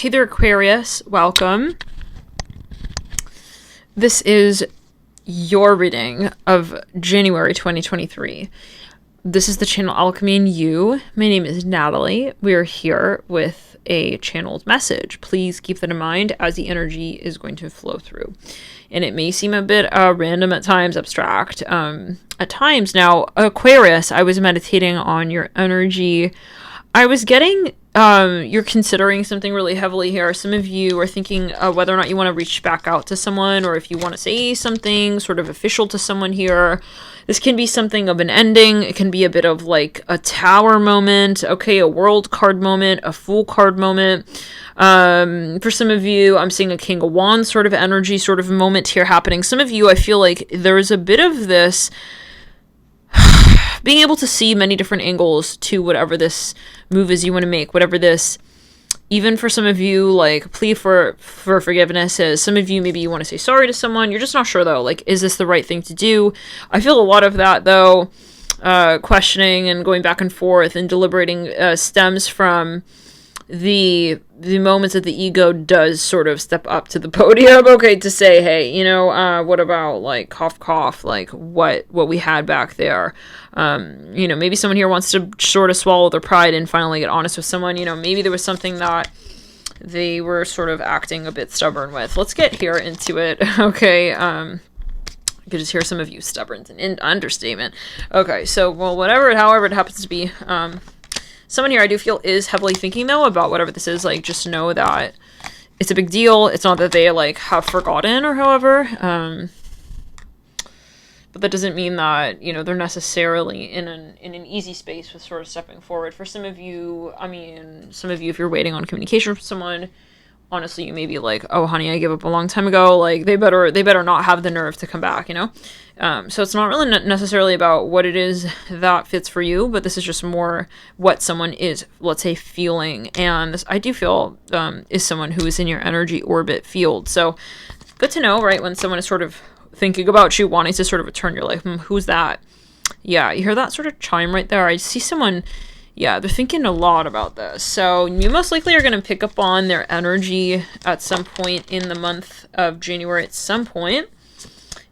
Hey there, Aquarius. Welcome. This is your reading of January 2023. This is the channel Alchemy and You. My name is Natalie. We are here with a channeled message. Please keep that in mind as the energy is going to flow through. And it may seem a bit random at times, abstract. At times. Now, Aquarius, I was meditating on your energy. I was getting, you're considering something really heavily here. Some of you are thinking whether or not you want to reach back out to someone, or if you want to say something sort of official to someone here. This can be something of an ending. It can be a bit of like a tower moment, okay, a world card moment, a fool card moment. For some of you, I'm seeing a King of Wands sort of energy, sort of moment here happening. Some of you, I feel like there is a bit of this being able to see many different angles to whatever this move is you want to make, whatever this, even for some of you, like, plea for forgiveness is. Some of you, maybe you want to say sorry to someone. You're just not sure, though. Like, is this the right thing to do? I feel a lot of that, though, questioning and going back and forth and deliberating stems from the moments that the ego does sort of step up to the podium, okay, to say, hey, you know, what about, like, cough, cough, like, what we had back there. You know, maybe someone here wants to sort of swallow their pride and finally get honest with someone. You know, maybe there was something that they were sort of acting a bit stubborn with. Let's get here into it, okay. I could just hear some of you stubborn and understatement. Okay, so, well, however it happens to be, someone here I do feel is heavily thinking, though, about whatever this is. Like, just know that it's a big deal. It's not that they, like, have forgotten or however. But that doesn't mean that, you know, they're necessarily in an easy space with sort of stepping forward. For some of you, I mean, some of you, if you're waiting on communication from someone, honestly, you may be like, oh, honey, I gave up a long time ago. Like, they better not have the nerve to come back, you know? So it's not really necessarily about what it is that fits for you, but this is just more what someone is, let's say, feeling. And this, I do feel, is someone who is in your energy orbit field. So good to know, right? When someone is sort of thinking about you, wanting to sort of return your life, who's that? Yeah, you hear that sort of chime right there. I see someone, yeah, they're thinking a lot about this. So you most likely are going to pick up on their energy at some point in the month of January at some point.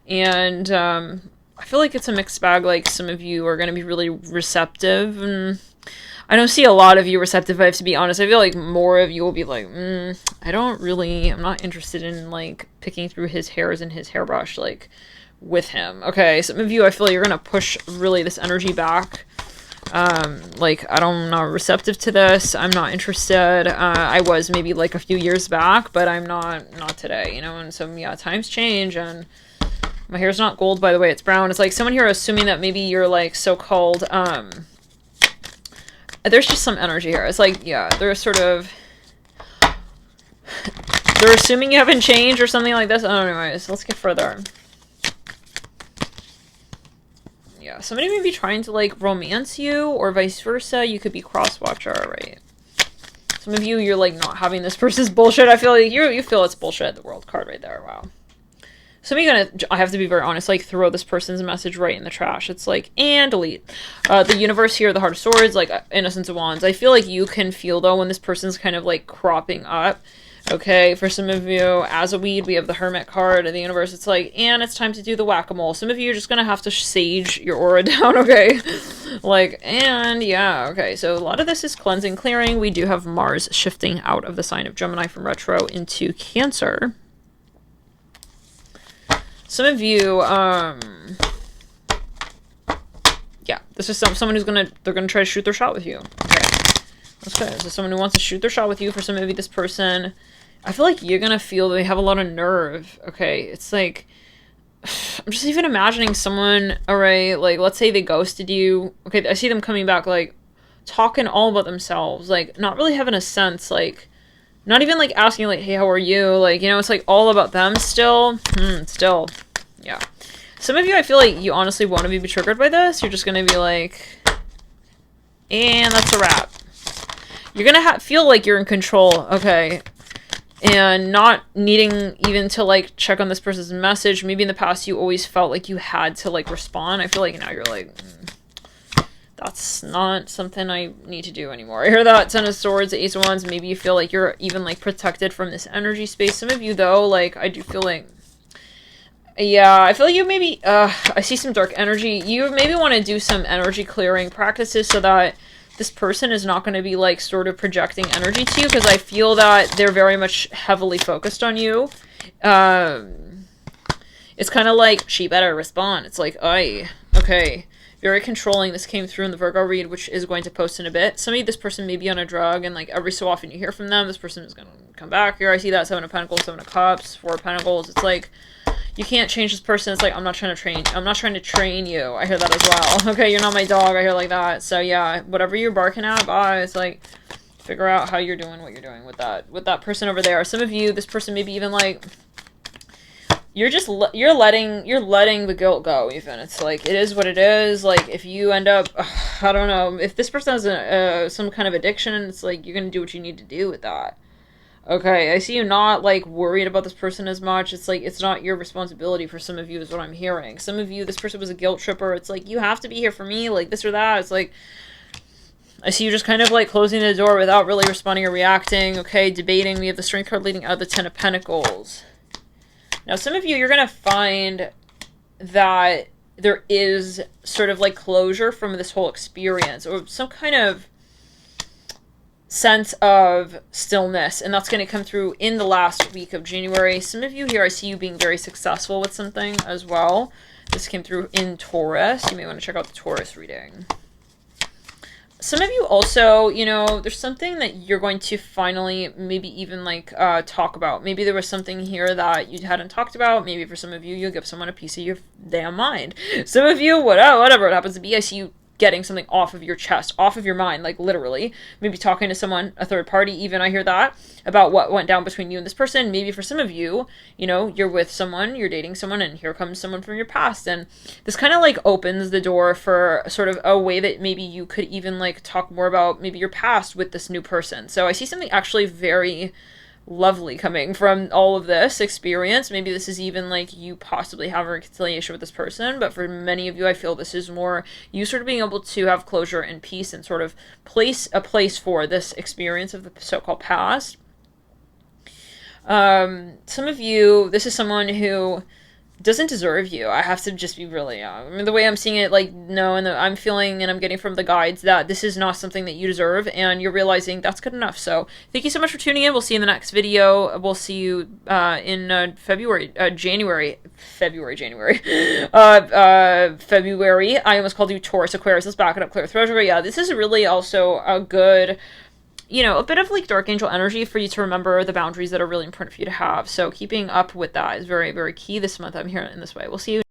And I feel like it's a mixed bag. Like, some of you are going to be really receptive, and I don't see a lot of you receptive, I have to be honest. I feel like more of you will be like, I'm not interested in, like, picking through his hairs and his hairbrush, like, with him. Okay, some of you, I feel like you're going to push really this energy back. Like, I'm not receptive to this. I'm not interested. I was maybe, like, a few years back, but I'm not today, you know? And so, yeah, times change, and my hair's not gold, by the way, it's brown. It's like someone here assuming that maybe you're, like, so-called, there's just some energy here. It's like, yeah, they're assuming you haven't changed or something like this. Oh, anyways, let's get further. Yeah, somebody may be trying to, like, romance you, or vice versa. You could be cross-watcher, right? Some of you, you're, like, not having this person's bullshit. I feel like you feel it's bullshit, the world card right there. Wow. So I have to be very honest, like, throw this person's message right in the trash. It's like, and delete. The universe here, the Heart of Swords, like, Innocence of Wands. I feel like you can feel, though, when this person's kind of, like, cropping up. Okay, for some of you, as a weed, we have the Hermit card of the universe. It's like, and it's time to do the whack-a-mole. Some of you are just gonna have to sage your aura down, okay? Like, and, yeah, okay. So a lot of this is cleansing, clearing. We do have Mars shifting out of the sign of Gemini from retro into Cancer. Some of you, yeah, this is someone who's they're gonna try to shoot their shot with you. Okay, this is someone who wants to shoot their shot with you. For some of you, this person, I feel like you're gonna feel they have a lot of nerve. Okay, it's like, I'm just even imagining someone, alright, like, let's say they ghosted you. Okay, I see them coming back, like, talking all about themselves, like, not really having a sense, like, not even, like, asking, like, hey, how are you? Like, you know, it's, like, all about them still. Still. Yeah. Some of you, I feel like you honestly want to be triggered by this. You're just going to be like, and that's a wrap. You're going to feel like you're in control. Okay. And not needing even to, like, check on this person's message. Maybe in the past you always felt like you had to, like, respond. I feel like now you're like, that's not something I need to do anymore. I hear that Ten of Swords, Ace of Wands. Maybe you feel like you're even like protected from this energy space. Some of you though, like I do feel like, yeah, I feel like you maybe, I see some dark energy. You maybe want to do some energy clearing practices so that this person is not going to be like sort of projecting energy to you, because I feel that they're very much heavily focused on you. It's kind of like, she better respond. It's like, okay. Very controlling. This came through in the Virgo read, which is going to post in a bit. Some of you, this person may be on a drug, and like every so often you hear from them, this person is going to come back here. I see that Seven of Pentacles, Seven of Cups, Four of Pentacles. It's like, you can't change this person. It's like, I'm not trying to train you. I hear that as well. Okay, you're not my dog. I hear like that. So yeah, whatever you're barking at, bye. It's like, figure out how you're doing what you're doing with that person over there. Some of you, this person maybe even like, you're letting the guilt go even. It's like, it is what it is. Like, if you end up, I don't know, if this person has some kind of addiction, it's like, you're gonna do what you need to do with that. Okay, I see you not, like, worried about this person as much. It's like, it's not your responsibility for some of you is what I'm hearing. Some of you, this person was a guilt tripper. It's like, you have to be here for me, like, this or that. It's like, I see you just kind of, like, closing the door without really responding or reacting. Okay, debating. We have the Strength card leading out of the Ten of Pentacles. Now, some of you, you're going to find that there is sort of like closure from this whole experience, or some kind of sense of stillness, and that's going to come through in the last week of January. Some of you here, I see you being very successful with something as well. This came through in Taurus. You may want to check out the Taurus reading. Some of you also, you know, there's something that you're going to finally maybe even like talk about. Maybe there was something here that you hadn't talked about. Maybe for some of you, you'll give someone a piece of your damn mind. Some of you, whatever it happens to be, I see you getting something off of your chest, off of your mind, like literally. Maybe talking to someone, a third party even, I hear that, about what went down between you and this person. Maybe for some of you, you know, you're with someone, you're dating someone, and here comes someone from your past. And this kind of like opens the door for sort of a way that maybe you could even like talk more about maybe your past with this new person. So I see something actually very lovely coming from all of this experience. Maybe this is even like you possibly have a reconciliation with this person, but for many of you, I feel this is more you sort of being able to have closure and peace and sort of place a place for this experience of the so-called past. Some of you, this is someone who doesn't deserve you. I have to just be really, I mean, the way I'm seeing it, like, no, and I'm feeling and I'm getting from the guides that this is not something that you deserve, and you're realizing that's good enough. So thank you so much for tuning in. We'll see you in the next video. We'll see you in February. I almost called you Taurus, Aquarius. Let's back it up, clear throat. Yeah, this is really also a good, you know, a bit of like dark angel energy for you to remember the boundaries that are really important for you to have. So keeping up with that is very, very key this month. I'm here in this way. We'll see you.